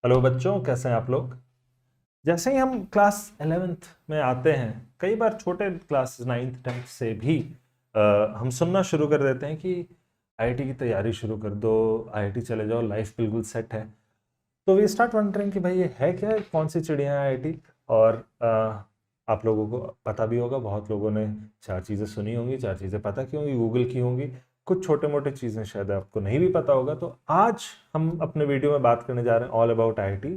Hello बच्चों, कैसे हैं आप लोग। जैसे ही हम क्लास 11th में आते हैं, कई बार छोटे क्लास 9th 10th से भी हम सुनना शुरू कर देते हैं कि आईआईटी की तैयारी शुरू कर दो, आईआईटी चले जाओ, लाइफ बिल्कुल सेट है। तो वी स्टार्ट वंडरिंग कि भाई ये है क्या, कौन सी चिड़िया है आईआईटी। और आप लोगों को पता भी होगा, बहुत लोगों ने चार चीज़ें सुनी होंगी, चार चीज़ें पता की होंगी, गूगल की होंगी। कुछ छोटे मोटे चीज़ें शायद आपको नहीं भी पता होगा। तो आज हम अपने वीडियो में बात करने जा रहे हैं ऑल अबाउट आईआईटी,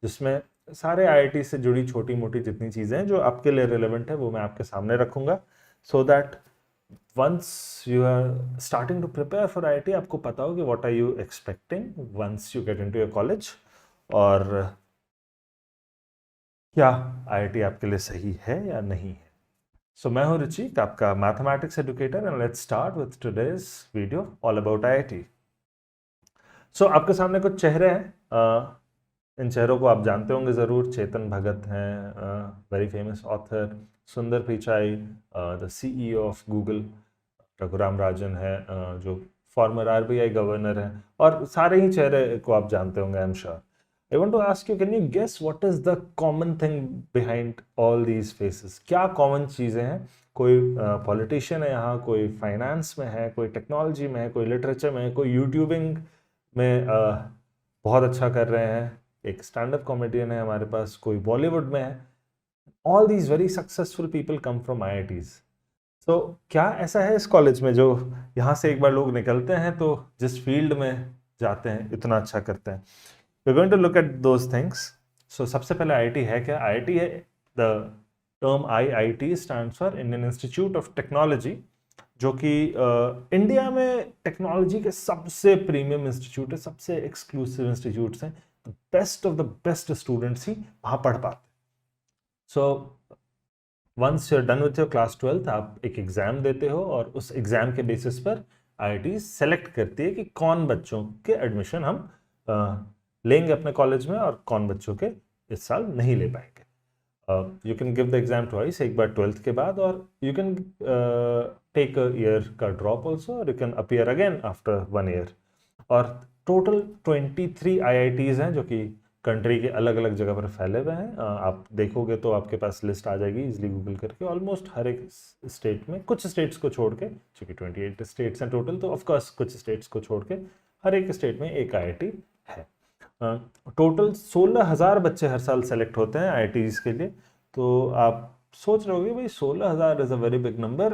जिसमें सारे आईआईटी से जुड़ी छोटी मोटी जितनी चीज़ें हैं जो आपके लिए रिलेवेंट है वो मैं आपके सामने रखूंगा, so that once you are starting to prepare for IIT आपको पता हो कि what are you expecting once you get into your college, और क्या IIT आपके लिए सही है या नहीं है। सो मैं हूं रुचिक, आपका mathematics educator, and let's start with today's video all about IIT। सो आपके सामने कुछ चेहरे हैं, इन चेहरों को आप जानते होंगे ज़रूर। चेतन भगत हैं, very famous author. Sundar Pichai, the CEO of Google. Raghuram Rajan है, जो फॉर्मर आरबीआई गवर्नर है। और सारे ही चेहरे को आप जानते होंगे, I am sure. I want to ask you, can you guess what is the common thing behind all these faces. क्या कॉमन चीज़ें हैं। कोई पॉलिटिशियन है यहाँ, कोई फाइनेंस में है, कोई टेक्नोलॉजी में है, कोई लिटरेचर में है, कोई यूट्यूबिंग में बहुत अच्छा कर रहे हैं, एक स्टैंड अप कॉमेडियन है हमारे पास, कोई बॉलीवुड में है। All these very successful people come from IITs. तो क्या ऐसा है इस कॉलेज में जो यहाँ से एक बार लोग निकलते हैं तो जिस फील्ड में जाते हैं इतना अच्छा करते हैं। We are going to look at those things. So सबसे पहले आईआईटी है क्या। आईआईटी है, the term IIT stands for Indian Institute of Technology, जो कि इंडिया में टेक्नोलॉजी के सबसे प्रीमियम इंस्टीट्यूट है, सबसे एक्सक्लूसिव इंस्टीट्यूट्स हैं। Best of the best students ही वहाँ पढ़ पाते। So once you are done with your class 12th, आप एक एग्जाम देते हो और उस एग्जाम के बेसिस पर आईआईटी सेलेक्ट करती है कि कौन बच्चों के एडमिशन हम लेंगे अपने कॉलेज में और कौन बच्चों के इस साल नहीं ले पाएंगे। You can give the exam twice, एक बार 12th के बाद, और you can take a year का ड्रॉप ऑल्सो, और you can appear again after 1 year. और टोटल 23 आईआईटीज हैं जो कि कंट्री के अलग अलग जगह पर फैले हुए हैं। आप देखोगे तो आपके पास लिस्ट आ जाएगी इजिली गूगल करके। ऑलमोस्ट हर एक स्टेट में, कुछ स्टेट्स को छोड़ के, चूंकि 28 स्टेट्स हैं टोटल, तो ऑफकोर्स कुछ स्टेट्स को छोड़ के हर एक स्टेट में एक आईआईटी है। टोटल 16,000 बच्चे हर साल सेलेक्ट होते हैं आईआईटीज के लिए। तो आप सोच रहे होगे भाई 16,000 is a very big number.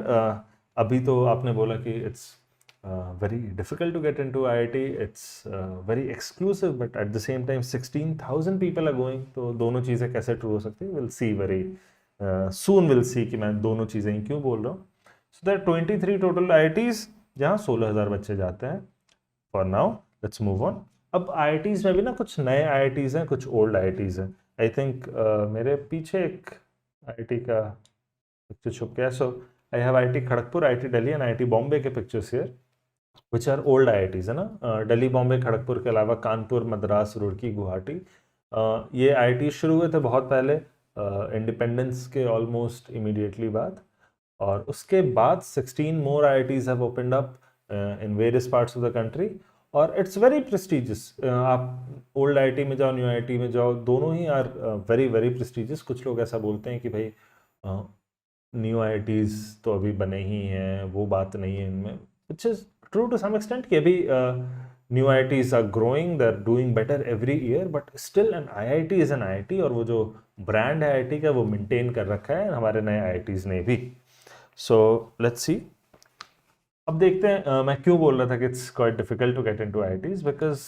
अभी तो आपने बोला कि it's very difficult to get into IIT. It's very exclusive, but at the same time 16,000 people are going. तो दोनों चीज़ें कैसे ट्रू हो सकती है, we'll see very soon we'll see कि मैं दोनों चीज़ें ही क्यों बोल रहा हूँ। So there are 23 total IITs जहाँ 16,000 बच्चे जाते हैं। For now, let's move on. अब IITs में भी ना कुछ नए IITs हैं, कुछ ओल्ड IITs हैं। I think मेरे पीछे एक IIT का पिक्चर छुप गया। So I have IIT Kharagpur, IIT Delhi and IIT Bombay के pictures here, which are old IITs है ना। दिल्ली, बॉम्बे, खड़गपुर के अलावा कानपुर, मद्रास, रुड़की, गुवाहाटी, ये आईआईटी शुरू हुए थे बहुत पहले, इंडिपेंडेंस के ऑलमोस्ट इमीडिएटली बाद। और उसके बाद 16 more IITs have opened up in various parts of the country, और इट्स वेरी प्रेस्टिजियस। आप ओल्ड आईआईटी में जाओ, न्यू आईआईटी में जाओ, दोनों ही आर वेरी वेरी प्रेस्टिजियस। कुछ लोग ऐसा बोलते हैं कि भाई न्यू आईआईटीज तो अभी बने ही हैं, वो बात नहीं है इनमें, which is true to some extent कि अभी new IITs are growing, they are doing better every year, but still an IIT is an IIT, और वो जो ब्रांड है आईआईटी का वो मेंटेन कर रखा है हमारे नए आईआईटीज ने भी। So let's see. अब देखते हैं मैं क्यों बोल रहा था कि it's quite difficult to get into IITs, because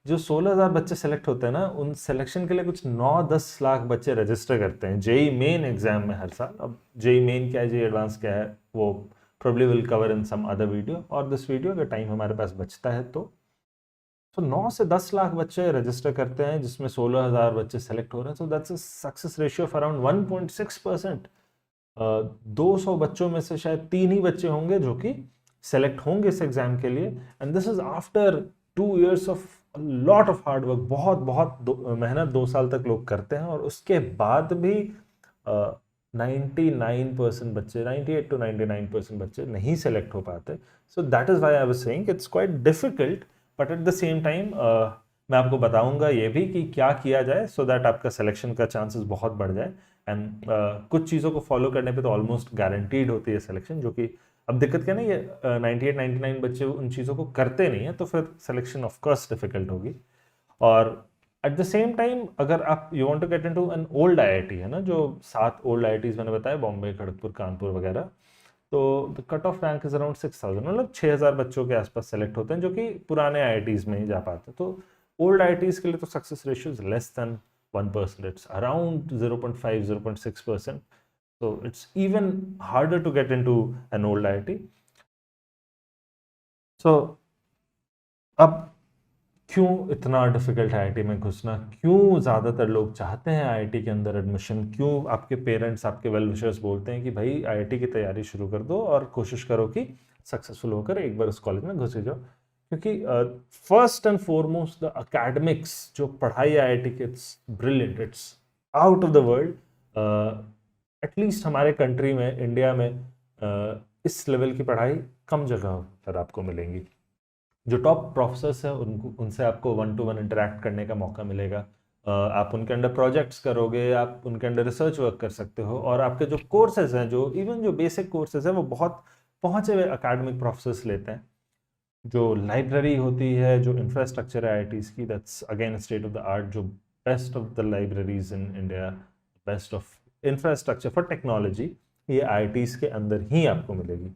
जो 16,000 बच्चे सेलेक्ट होते हैं ना, उन सिलेक्शन के लिए कुछ 9-10 लाख बच्चे रजिस्टर करते हैं जेई मेन एग्जाम में हर साल। अब जेई मेन क्या है, जेई एडवांस क्या है, वो probably will cover in some other video और this video, अगर टाइम हमारे पास बचता है तो 9 से 10 लाख बच्चे रजिस्टर करते हैं, जिसमें 16,000 बच्चे सेलेक्ट हो रहे हैं। So that's a success ratio of around 1.6%। 200 बच्चों में से शायद 3 ही बच्चे होंगे जो कि सेलेक्ट होंगे इस एग्जाम के लिए, and this is after 2 years of lot of hard work. बहुत बहुत मेहनत 2 साल तक लोग करते हैं, और उसके बाद भी 99% बच्चे, 98 to 99% बच्चे नहीं सेलेक्ट हो पाते। So that is why I was saying it's quite difficult, but at the same time मैं आपको बताऊंगा ये भी कि क्या किया जाए सो दैट आपका सिलेक्शन का चांसेस बहुत बढ़ जाए। एंड कुछ चीज़ों को फॉलो करने पे तो ऑलमोस्ट गारंटीड होती है सिलेक्शन, जो कि अब दिक्कत क्या ना, ये 98 99 बच्चे उन चीज़ों को करते नहीं है, तो फिर सिलेक्शन ऑफ कोर्स डिफिकल्ट होगी। और एट द सेम टाइम अगर आप you want to get into an old IIT, है ना, जो 7 ओल्ड आईआईटीज मैंने बताया, बॉम्बे, खड़गपुर, कानपुर वगैरह, तो the cut off rank is around 6000, मतलब 6000 बच्चों के आसपास सेलेक्ट होते हैं जो कि पुराने आईआईटीज में ही जा पाते हैं। तो ओल्ड आईआईटीज के लिए तो success ratio is less than 1%, it's around 0.5 0.6%, so it's even harder to get into an old IIT. So अब क्यों इतना डिफिकल्ट है आईआईटी में घुसना, क्यों ज़्यादातर लोग चाहते हैं आईआईटी के अंदर एडमिशन, क्यों आपके पेरेंट्स, आपके वेल विशर्स बोलते हैं कि भाई आईआईटी की तैयारी शुरू कर दो और कोशिश करो कि सक्सेसफुल होकर एक बार उस कॉलेज में घुसे जाओ? क्योंकि first and foremost the academics, जो पढ़ाई आईआईटी की, it's brilliant, it's out of the world. At least हमारे कंट्री में, इंडिया में इस लेवल की पढ़ाई कम जगह पर आपको मिलेंगी। जो टॉप प्रोफेसर्स हैं उनसे आपको 1-to-1 इंटरेक्ट करने का मौका मिलेगा। आप उनके अंडर प्रोजेक्ट्स करोगे, आप उनके अंडर रिसर्च वर्क कर सकते हो, और आपके जो कोर्सेज हैं, जो इवन जो बेसिक कोर्सेज हैं, वो बहुत पहुंचे हुए अकेडमिक प्रोफेसर्स लेते हैं। जो लाइब्रेरी होती है, जो इंफ्रास्ट्रक्चर है आईआईटीज की, that's again state of the art. जो best of the libraries in India, best of infrastructure for technology, ये आईआईटीज के अंदर ही आपको मिलेगी।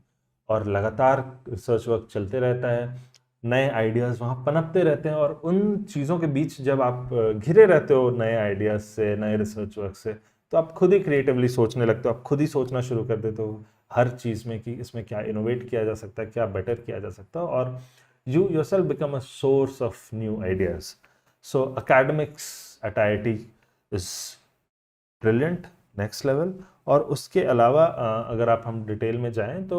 और लगातार रिसर्च वर्क चलते रहता है, नए आइडियाज़ वहाँ पनपते रहते हैं, और उन चीज़ों के बीच जब आप घिरे रहते हो नए आइडियाज़ से, नए रिसर्च वर्क से, तो आप खुद ही क्रिएटिवली सोचने लगते हो, आप खुद ही सोचना शुरू कर देते हो हर चीज़ में कि इसमें क्या इनोवेट किया जा सकता है, क्या बेटर किया जा सकता है, और you yourself become a source of new ideas. So academics eight IIT is brilliant, next level. और उसके अलावा अगर आप हम डिटेल में जाएं तो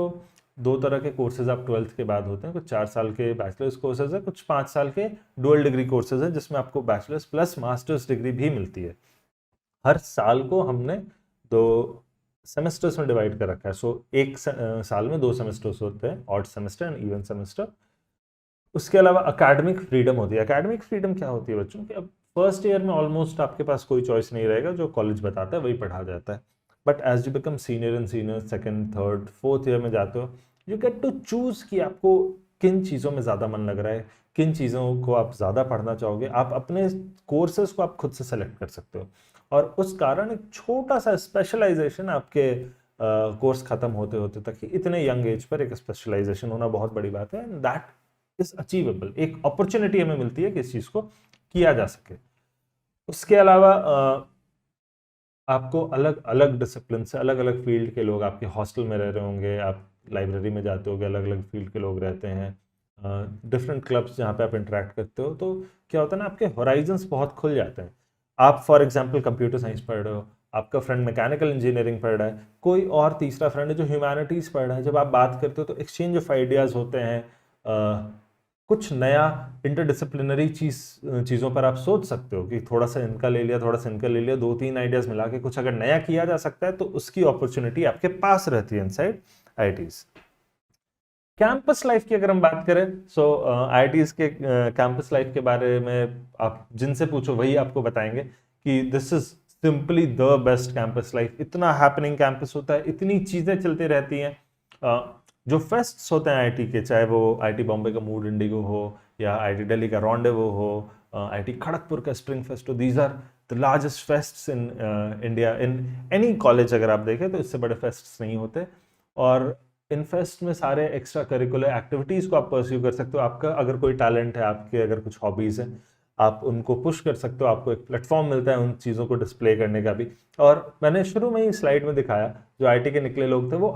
2 तरह के कोर्सेज आप 12th के बाद होते हैं। कुछ 4 साल के बैचलर्स कोर्सेज है, कुछ 5 साल के डुअल डिग्री कोर्सेज है, जिसमें आपको बैचलर्स प्लस मास्टर्स डिग्री भी मिलती है। हर साल को हमने 2 सेमेस्टर्स में डिवाइड कर रखा है। सो एक साल में 2 सेमेस्टर्स होते हैं, odd semester and even semester. उसके अलावा अकेडमिक फ्रीडम होती है। अकेडमिक फ्रीडम क्या होती है बच्चों की? अब फर्स्ट ईयर में ऑलमोस्ट आपके पास कोई चॉइस नहीं रहेगा, जो कॉलेज बताता है वही पढ़ा जाता है। But as you become senior and senior, second, third, fourth year में जाते हो, यू गेट टू चूज कि आपको किन चीज़ों में ज़्यादा मन लग रहा है, किन चीज़ों को आप ज़्यादा पढ़ना चाहोगे। आप अपने कोर्सेज को आप खुद से सेलेक्ट कर सकते हो, और उस कारण एक छोटा सा स्पेशलाइजेशन आपके कोर्स खत्म होते होते तक ही, इतने यंग एज पर एक स्पेशलाइजेशन होना बहुत बड़ी बात है, एंड दैट इज अचीवेबल। एक अपॉर्चुनिटी हमें मिलती है कि इस चीज़ को किया जा सके। उसके अलावा आपको अलग अलग डिसिप्लिन से, अलग अलग फील्ड के लोग आपके हॉस्टल में रह रहे होंगे, आप लाइब्रेरी में जाते होगे, अलग अलग फील्ड के लोग रहते हैं, डिफरेंट क्लब्स जहाँ पे आप इंटरेक्ट करते हो। तो क्या होता है ना, आपके होराइजन्स बहुत खुल जाते हैं। आप फॉर एग्जांपल कंप्यूटर साइंस पढ़ रहे हो, आपका फ्रेंड मैकेनिकल इंजीनियरिंग पढ़ रहा है, कोई और तीसरा फ्रेंड है जो ह्यूमैनिटीज़ पढ़ रहा है। जब आप बात करते हो तो एक्सचेंज ऑफ आइडियाज़ होते हैं, कुछ नया इंटरडिसिप्लिनरी चीज़ों पर आप सोच सकते हो कि थोड़ा सा इनका ले लिया, थोड़ा सा इनका ले लिया, 2-3 आइडियाज़ मिला के कुछ अगर नया किया जा सकता है, तो उसकी अपॉर्चुनिटी आपके पास रहती है इनसाइड आईआईटीज़। कैंपस लाइफ की अगर हम बात करें, सो आईआईटीज़ के कैंपस लाइफ के बारे में आप जिनसे पूछो वही आपको बताएंगे कि this is simply the best campus life. इतना हैपनिंग कैंपस होता है, इतनी चीज़ें चलती रहती हैं। जो फेस्ट्स होते हैं आईआईटी के, चाहे वो आईआईटी बॉम्बे का मूड इंडिगो हो, या आईआईटी दिल्ली का रॉन्डेवो हो, आईआईटी खड़गपुर का स्प्रिंग फेस्ट हो, these are the largest fests in India. In any college अगर आप देखें तो इससे बड़े फेस्ट्स नहीं होते। और इन फेस्ट में सारे एक्स्ट्रा करिकुलर एक्टिविटीज़ को आप परस्यू कर सकते हो। आपका अगर कोई टैलेंट है, आपके अगर कुछ हॉबीज़ हैं, आप उनको पुश कर सकते हो, आपको एक प्लेटफॉर्म मिलता है उन चीज़ों को डिस्प्ले करने का भी। और मैंने शुरू में ही स्लाइड में दिखाया, जो आईटी के निकले लोग थे वो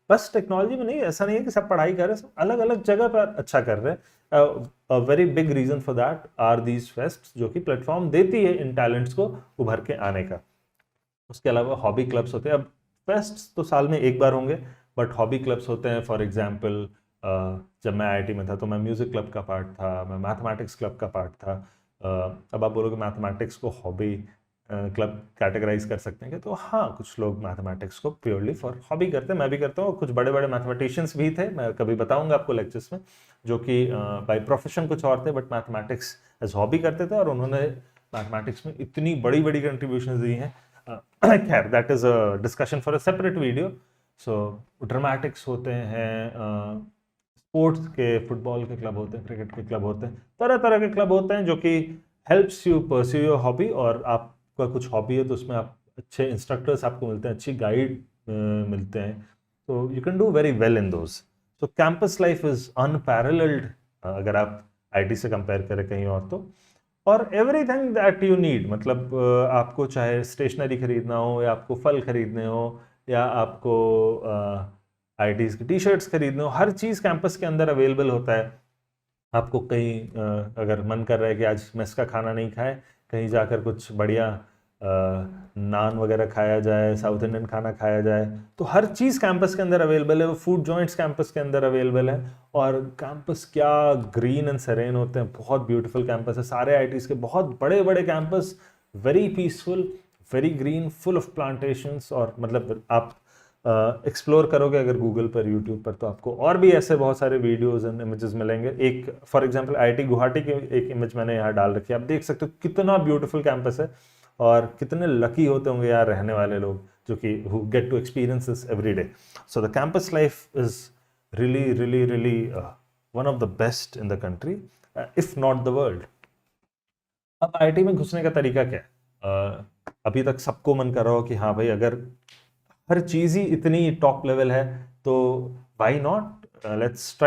बस टेक्नोलॉजी में नहीं, ऐसा नहीं है कि सब पढ़ाई कर रहे हैं, सब अलग अलग जगह पर अच्छा कर रहे हैं। A very big reason for that are these fest, जो कि प्लेटफॉर्म देती है इन टैलेंट्स को उभर के आने का। उसके अलावा हॉबी क्लब्स होते हैं। अब फेस्ट तो साल में एक बार होंगे, बट हॉबी क्लब्स होते हैं। फॉर एग्जाम्पल, जब मैं आईआईटी में था तो मैं म्यूज़िक क्लब का पार्ट था, मैं मैथमेटिक्स क्लब का पार्ट था। अब आप बोलोगे मैथमेटिक्स को हॉबी क्लब कैटेगराइज कर सकते हैं क्या? तो हाँ, कुछ लोग मैथमेटिक्स को प्योरली फॉर हॉबी करते हैं, मैं भी करता हूँ। कुछ बड़े बड़े मैथमेटिशियंस भी थे, मैं कभी बताऊंगा आपको लेक्चर्स में, जो कि बाय प्रोफेशन कुछ और थे बट मैथमेटिक्स एज हॉबी करते थे, और उन्होंने मैथमेटिक्स में इतनी बड़ी बड़ी कंट्रीब्यूशन दी हैं। खैर that is a discussion for a separate video. So dramatics होते हैं, स्पोर्ट्स के, फुटबॉल के क्लब होते हैं, क्रिकेट के क्लब होते हैं, तरह तरह के क्लब होते हैं जो कि helps you pursue your hobby. और आपका कुछ हॉबी है तो उसमें आप अच्छे इंस्ट्रक्टर्स आपको मिलते हैं, अच्छी गाइड मिलते हैं, तो you can do very well in those. So campus life is unparalleled अगर आप आईटी से कंपेयर करें कहीं और तो। और एवरीथिंग दैट यू नीड, मतलब आपको चाहे स्टेशनरी खरीदना हो, या आपको फल खरीदने हो, या आपको आईटीज की टी शर्ट्स खरीदने हो, हर चीज़ कैंपस के अंदर अवेलेबल होता है। आपको कहीं अगर मन कर रहा है कि आज मेस का खाना नहीं खाए, कहीं जाकर कुछ बढ़िया नान वगैरह खाया जाए, साउथ इंडियन खाना खाया जाए, तो हर चीज़ कैंपस के अंदर अवेलेबल है। वो फूड जॉइंट्स कैंपस के अंदर अवेलेबल है। और कैंपस क्या ग्रीन एंड सेरेन होते हैं, बहुत ब्यूटीफुल कैंपस है सारे आईटीज के, बहुत बड़े बड़े campus, very peaceful, very green, full of plantations. और मतलब आप एक्सप्लोर करोगे अगर गूगल पर, यूट्यूब पर, तो आपको और भी ऐसे बहुत सारे वीडियोस एंड इमेजेस मिलेंगे। एक फॉर एग्जांपल आईआईटी गुवाहाटी की एक इमेज मैंने यहाँ डाल रखी है, आप देख सकते हो कितना ब्यूटीफुल कैंपस है, और कितने लकी होते होंगे यार रहने वाले लोग जो कि who get to experience this every day. So the campus life is really really really one of the best in the country, if not the world. अब आईआईटी में घुसने का तरीका क्या है? अभी तक सबको मन कर रहा हो कि हाँ भाई, अगर हर चीज़ ही इतनी टॉप लेवल है तो why not, let's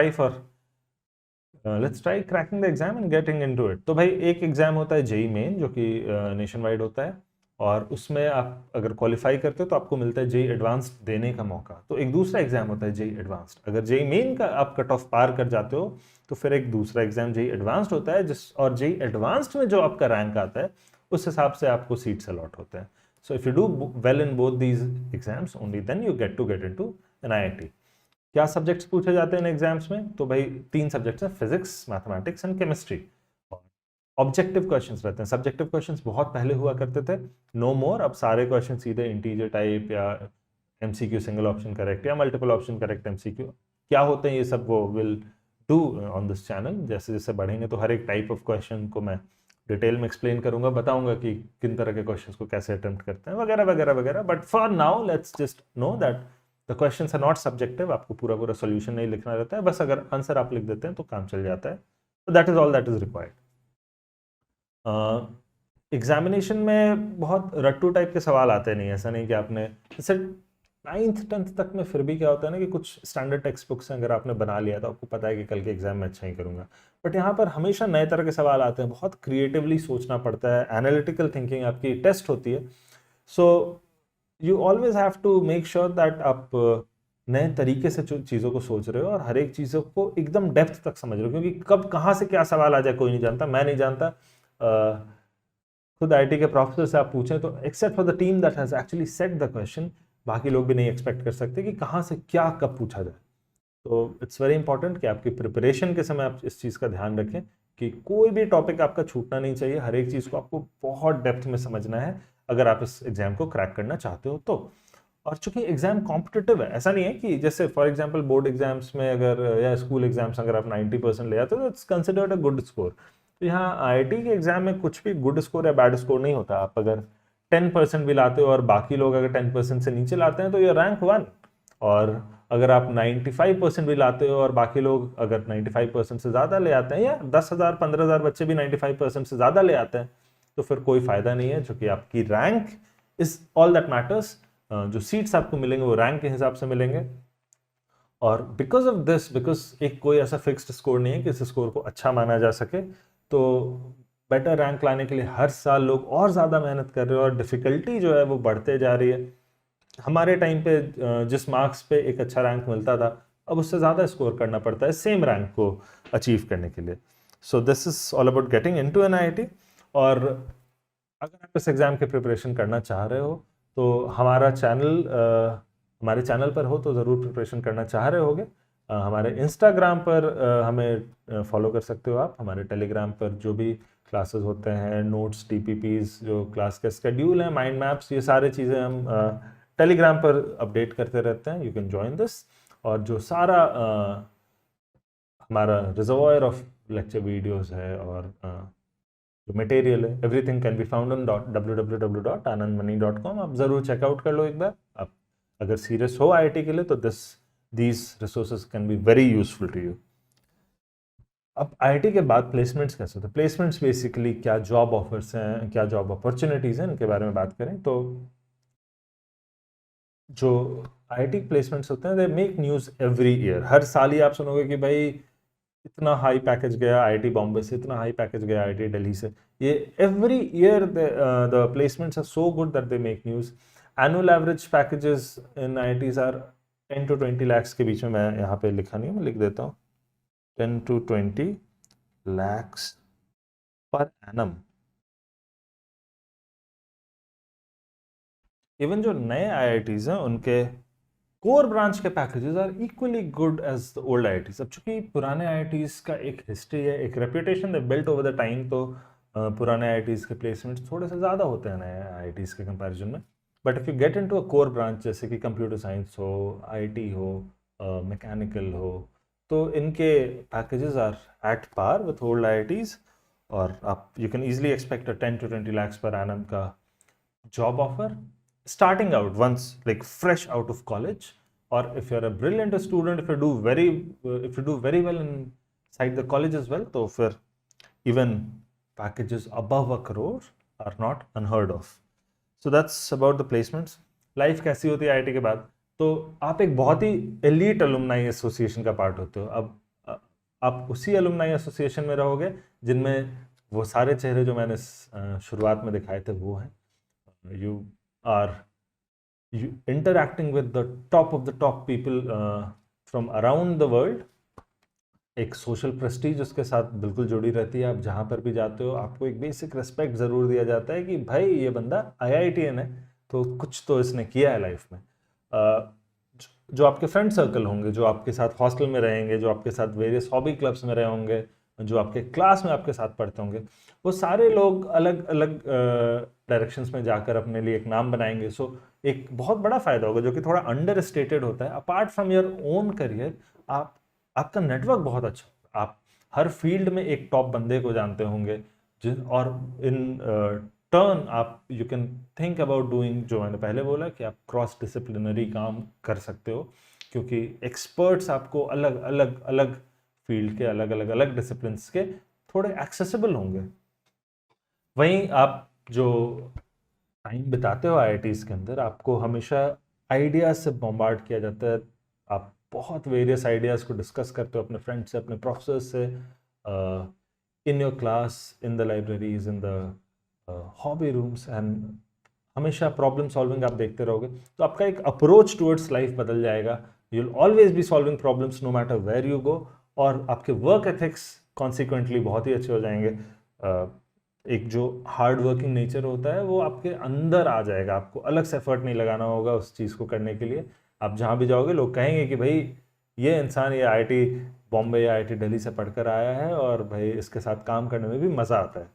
try cracking the exam and getting into it. तो भाई एक एग्जाम होता है जेई मेन, जो कि नेशन वाइड होता है, और उसमें आप अगर क्वालिफाई करते हो तो आपको मिलता है जेई एडवांस्ड देने का मौका। तो एक दूसरा एग्जाम होता है जेई एडवांस्ड। अगर जेई मेन का आप कट ऑफ पार कर जाते हो तो फिर एक दूसरा एग्जाम जेई एडवांस्ड होता है, और जेई एडवांस्ड में जो आपका रैंक आता है उस हिसाब से आपको सीट्स अलॉट होते हैं। So if you do well in both these exams, only then you get into an IIT. क्या सब्जेक्ट्स पूछे जाते हैं इन एग्जाम्स में? तो भाई 3 सब्जेक्ट्स हैं, physics, mathematics and chemistry. Objective questions रहते हैं। सब्जेक्टिव क्वेश्चंस बहुत पहले हुआ करते थे, नो मोर। अब सारे क्वेश्चन सीधे इंटीजर टाइप या एमसीक्यू सिंगल ऑप्शन करेक्ट या मल्टीपल ऑप्शन करेक्ट एमसीक्यू क्या होते हैं, ये सब वो will do on this channel. जैसे जैसे बढ़ेंगे तो हर एक टाइप ऑफ क्वेश्चन को मैं डिटेल में एक्सप्लेन करूंगा, बताऊंगा कि किन तरह के क्वेश्चंस को कैसे अटेम्प्ट करते हैं, वगैरह वगैरह वगैरह। But for now let's just know that the questions are not subjective. आपको पूरा पूरा सोल्यूशन नहीं लिखना रहता है, बस अगर आंसर आप लिख देते हैं तो काम चल जाता है। तो that is all that is required. Examination में बहुत रट्टू टाइप के सवाल आते नहीं, ऐसा नहीं कि आपने जैसे 9th 10th तक में फिर भी क्या होता है ना कि कुछ स्टैंडर्ड टेक्स्ट बुक्स अगर आपने बना लिया तो आपको पता है कि कल के एग्जाम में अच्छा ही करूंगा। बट यहाँ पर हमेशा नए तरह के सवाल आते हैं, बहुत क्रिएटिवली सोचना पड़ता है, एनालिटिकल थिंकिंग आपकी टेस्ट होती है। So you always have to make sure that आप नए तरीके से चीज़ों को सोच रहे हो और हर एक चीज़ों को एकदम डेप्थ तक समझ रहे हो, क्योंकि कब कहाँ से क्या सवाल आ जाए कोई नहीं जानता, मैं नहीं जानता। खुद आईटी के प्रोफेसर से आप पूछें तो except for the team that has actually set the question, बाकी लोग भी नहीं एक्सपेक्ट कर सकते कि कहाँ से क्या कब पूछा जाए। तो इट्स वेरी इंपॉर्टेंट कि आपकी प्रिपरेशन के समय आप इस चीज़ का ध्यान रखें कि कोई भी टॉपिक आपका छूटना नहीं चाहिए, हर एक चीज़ को आपको बहुत डेप्थ में समझना है अगर आप इस एग्जाम को क्रैक करना चाहते हो तो। और चूंकि एग्जाम कॉम्पिटिटिव है, ऐसा नहीं है कि जैसे फॉर एग्जांपल बोर्ड एग्जाम्स में अगर या स्कूल एग्जाम्स अगर आप 90% ले आते हो तो it's considered a good score. तो यहाँ आईआईटी के एग्जाम में कुछ भी गुड स्कोर या बैड स्कोर नहीं होता। आप अगर 10% भी लाते हो और बाकी लोग अगर 10% से नीचे लाते हैं तो ये रैंक 1, और अगर आप 95% भी लाते हो और बाकी लोग अगर 95% से ज़्यादा ले आते हैं, या 10,000 15,000 बच्चे भी 95% से ज़्यादा ले आते हैं, तो फिर कोई फ़ायदा नहीं है, क्योंकि आपकी rank is all that matters. जो सीट्स आपको मिलेंगे वो रैंक के हिसाब से मिलेंगे। और बिकॉज ऑफ दिस, बिकॉज एक कोई ऐसा फिक्स्ड स्कोर नहीं है कि इस स्कोर को अच्छा माना जा सके, तो बेटर रैंक लाने के लिए हर साल लोग और ज़्यादा मेहनत कर रहे हैं और डिफ़िकल्टी जो है वो बढ़ते जा रही है। हमारे टाइम पे जिस मार्क्स पे एक अच्छा रैंक मिलता था, अब उससे ज़्यादा स्कोर करना पड़ता है सेम रैंक को अचीव करने के लिए। So this is all about getting into an IIT. और अगर आप इस एग्ज़ाम की प्रिपरेशन करना चाह रहे हो तो हमारे चैनल पर हो तो ज़रूर प्रिपरेशन करना चाह रहे होगे। हमारे इंस्टाग्राम पर हमें फॉलो कर सकते हो आप। हमारे टेलीग्राम पर जो भी क्लासेस होते हैं, नोट्स, टीपीपीज, जो क्लास के स्केड्यूल हैं, माइंड मैप्स, ये सारे चीज़ें हम टेलीग्राम पर अपडेट करते रहते हैं। You can join this. और जो सारा हमारा रिजर्वायर ऑफ लेक्चर वीडियोस है और जो मटेरियल है, everything can be found on www.anandmani.com। आप ज़रूर चेकआउट कर लो एक बार। आप अगर सीरियस हो आईआईटी के लिए तो these resources can be very useful to you. अब आईआईटी के बाद प्लेसमेंट्स कैसे होते हैं? प्लेसमेंट्स बेसिकली क्या जॉब ऑफर्स हैं, क्या जॉब अपॉर्चुनिटीज़ हैं, इनके बारे में बात करें तो जो आईआईटी प्लेसमेंट्स होते हैं they make news every year. हर साल ही आप सुनोगे कि भाई इतना हाई पैकेज गया आईआईटी बॉम्बे से, इतना हाई पैकेज गया आईआईटी दिल्ली से। ये every year the placements are so good that they make news. Annual average packages in IITs are 10 to 20 lakhs के बीच में। मैं यहाँ पे लिखा नहीं है, मैं लिख देता हूँ 10 to 20 lakhs पर एनम। इवन जो नए आईआईटीज हैं उनके कोर ब्रांच के packages are equally good as the old IITs. अब चूंकि पुराने आईआईटीज का एक हिस्ट्री है, एक reputation they built over the time, तो पुराने आईआईटीज के प्लेसमेंट्स थोड़े से ज़्यादा होते हैं नए आईआईटीज के कंपैरिजन में। But if you get into a core branch जैसे कि कंप्यूटर साइंस हो, आईटी हो, मैकेनिकल हो, तो इनके packages are at par with old IITs. और आप you can easily expect a 10 to 20 lakhs per annum का job offer starting out once, like fresh out of college. Or if you're a brilliant student, if you do very well inside the college as well, तो फिर even packages above a crore are not unheard of. So that's about the placements. Life कैसी होती है IIT के बाद? तो आप एक बहुत ही एलीट अलुमनाई एसोसिएशन का पार्ट होते हो। अब आप उसी अलुमनाई एसोसिएशन में रहोगे जिनमें वो सारे चेहरे जो मैंने शुरुआत में दिखाए थे वो हैं। You are interacting with the top of the top people from around the world। एक सोशल प्रेस्टीज उसके साथ बिल्कुल जुड़ी रहती है। आप जहाँ पर भी जाते हो आपको एक बेसिक रिस्पेक्ट ज़रूर दिया जाता है कि भाई ये बंदा IITian है तो कुछ तो इसने किया है लाइफ में। जो आपके फ्रेंड सर्कल होंगे, जो आपके साथ हॉस्टल में रहेंगे, जो आपके साथ वेरियस हॉबी क्लब्स में रहे होंगे, जो आपके क्लास में आपके साथ पढ़ते होंगे, वो सारे लोग अलग अलग डायरेक्शंस में जाकर अपने लिए एक नाम बनाएंगे। सो एक बहुत बड़ा फायदा होगा जो कि थोड़ा अंडर स्टेटेड होता है। Apart from your own career, आपका नेटवर्क बहुत अच्छा होगा। आप हर फील्ड में एक टॉप बंदे को जानते होंगे और इन टर्न आप you can think about doing, जो मैंने पहले बोला कि आप क्रॉस डिसिप्लिनरी काम कर सकते हो, क्योंकि एक्सपर्ट्स आपको अलग अलग अलग फील्ड के अलग डिसिप्लिन्स के थोड़े एक्सेसिबल होंगे। वहीं आप जो टाइम बिताते हो आईआईटीज़ के अंदर, आपको हमेशा आइडियाज़ से बॉम्बार्ड किया जाता है। आप बहुत वेरियस आइडियाज़ को डिस्कस करते हो अपने फ्रेंड्स से, अपने प्रोफेसर से, in your class, in the libraries, in the hobby rooms, and हमेशा प्रॉब्लम सॉल्विंग आप देखते रहोगे तो आपका एक अप्रोच टूवर्ड्स लाइफ बदल जाएगा। You will always be solving problems no matter where you go, और आपके वर्क एथिक्स कॉन्सिक्वेंटली बहुत ही अच्छे हो जाएंगे। एक जो हार्ड वर्किंग नेचर होता है वो आपके अंदर आ जाएगा। आपको अलग से एफर्ट नहीं लगाना होगा उस चीज़ को करने के लिए। आप जहाँ भी जाओगे लोग कहेंगे कि भाई ये इंसान ये आईआईटी बॉम्बे या आईआईटी दिल्ली से पढ़कर आया है और भाई इसके साथ काम करने में भी मज़ा आता है।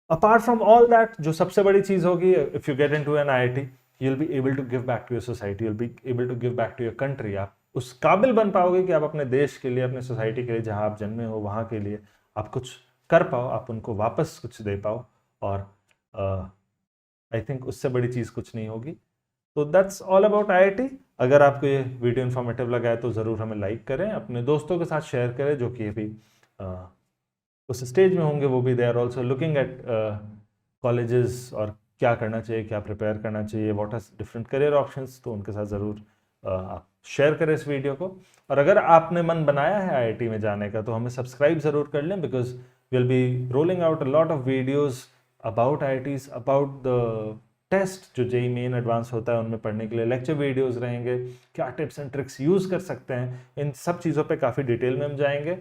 अपार्ट फ्रॉम ऑल दैट, जो सबसे बड़ी चीज़ होगी, if you get into an IIT, you will be able to give back to your society, you will be able to give back to your country. आप उस काबिल बन पाओगे कि आप अपने देश के लिए, अपने सोसाइटी के लिए, जहाँ आप जन्मे हो वहाँ के लिए आप कुछ कर पाओ, आप उनको वापस कुछ दे पाओ। और आई थिंक उससे बड़ी चीज़ कुछ नहीं होगी। तो दैट्स ऑल अबाउट आईआईटी। अगर आपको ये वीडियो इन्फॉर्मेटिव लगा है तो ज़रूर हमें लाइक करें, अपने दोस्तों के साथ शेयर करें जो कि अभी उस स्टेज में होंगे, वो भी they are also looking at colleges और क्या करना चाहिए, क्या प्रिपेयर करना चाहिए, what are different career options. तो उनके साथ ज़रूर आप शेयर करें इस वीडियो को। और अगर आपने मन बनाया है आईआईटी में जाने का तो हमें सब्सक्राइब ज़रूर कर लें, because we'll be rolling out a lot of videos about IITs, about the test जो जेईई मेन एडवांस होता है उनमें पढ़ने के लिए लेक्चर वीडियोस रहेंगे, क्या टिप्स एंड ट्रिक्स यूज़ कर सकते हैं, इन सब चीज़ों पे काफ़ी डिटेल में हम जाएंगे।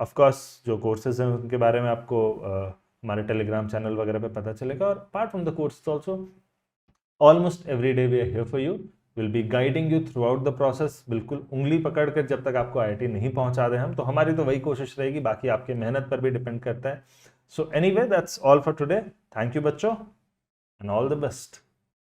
ऑफ कोर्स जो कोर्सेज हैं उनके बारे में आपको हमारे टेलीग्राम चैनल वगैरह पे पता चलेगा। और apart from the course also almost every day we are here for you, will be guiding you throughout the process. बिल्कुल उंगली पकड़ कर जब तक आपको आईआईटी नहीं पहुंचा दें हम, तो हमारी तो वही कोशिश रहेगी, बाकी आपकी मेहनत पर भी डिपेंड करता है। So anyway, that's all for today. Thank you बच्चों, एंड ऑल द बेस्ट।